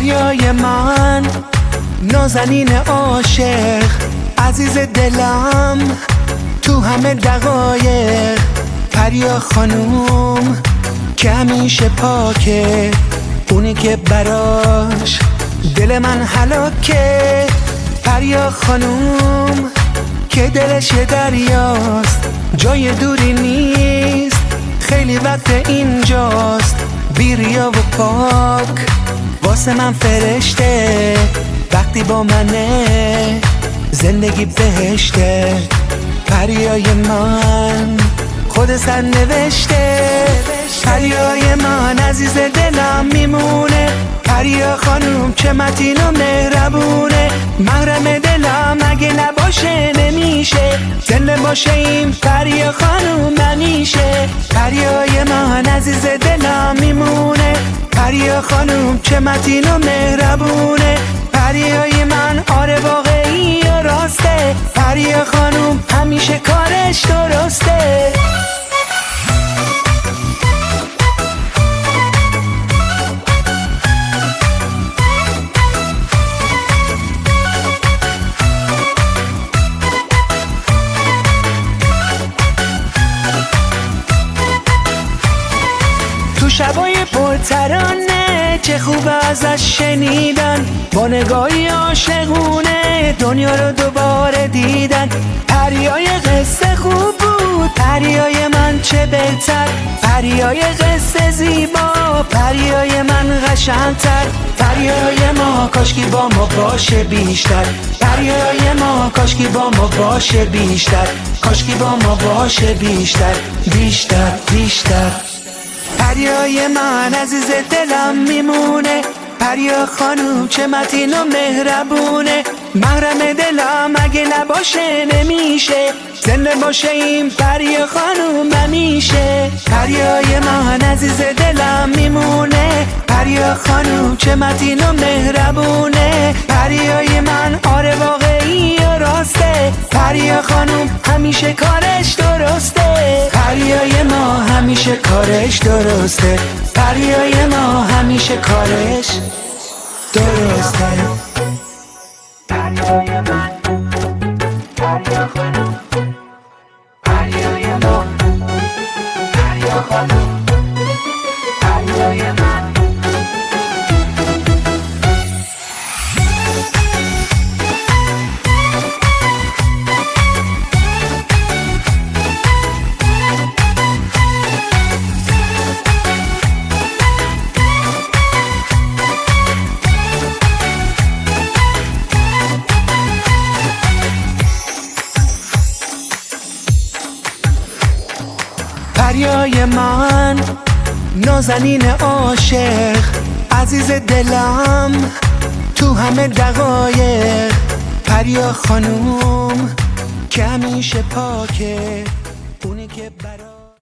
فریای من نازنین عاشق، عزیز دلم تو همه دقایق. پریا خانوم که همیشه پاکه، اونی که براش دل من هلاکه. پریا خانوم که دلش یه دریاست، جای دوری نیست، خیلی وقت اینجاست. بیریا و پاک واسه من فرشته، وقتی با منه زندگی بهشته. پریای من خود سر نوشته، پریای من عزیز دلم میمونه. پریا خانوم چه متین و مهربونه، محرم دلم اگه نباشه نمیشه، زنده باشه این پریا خانوم همیشه. پریای من عزیز دلم میمونه، پریا خانوم چه متین و مهربونه. پریای من آره واقعی و راسته، پریا خانوم همیشه کارش درسته. تو شبای پرترانه چه خوب ازش شنیدن، با نگاهی عاشقونه دنیا رو دوباره دیدن. پریای قصه خوب بود، پریای من چه بهتر، پریای قصه زیبا، پریای من قشنگتر. پریای ما کاشکی با ما باشه بیشتر، پریای ما کاشکی با ما باشه بیشتر، کاشکی با ما باشه بیشتر بیشتر بیشتر. پریای من عزیز دلم میمونه، پریا خانوم چه متین و مهربونه. محرم دلم اگه نباشه نمیشه، زنده باشه این پریا خانوم همیشه. پریای من عزیز دلم میمونه، پریا خانوم چه متین و مهربونه. پریای من آره واقعی و راسته، پریا خانوم همیشه کارش درسته. پریای ما همیشه کارش درسته، پریای ما همیشه کارش درسته. پریای من، پریا خانوم، پریای ما، پریا خانوم، پریای من. پریای من نازنین عاشق، عزیز دلم تو همه دقایق. پریا خانوم که همیشه پاکه، اونی که برای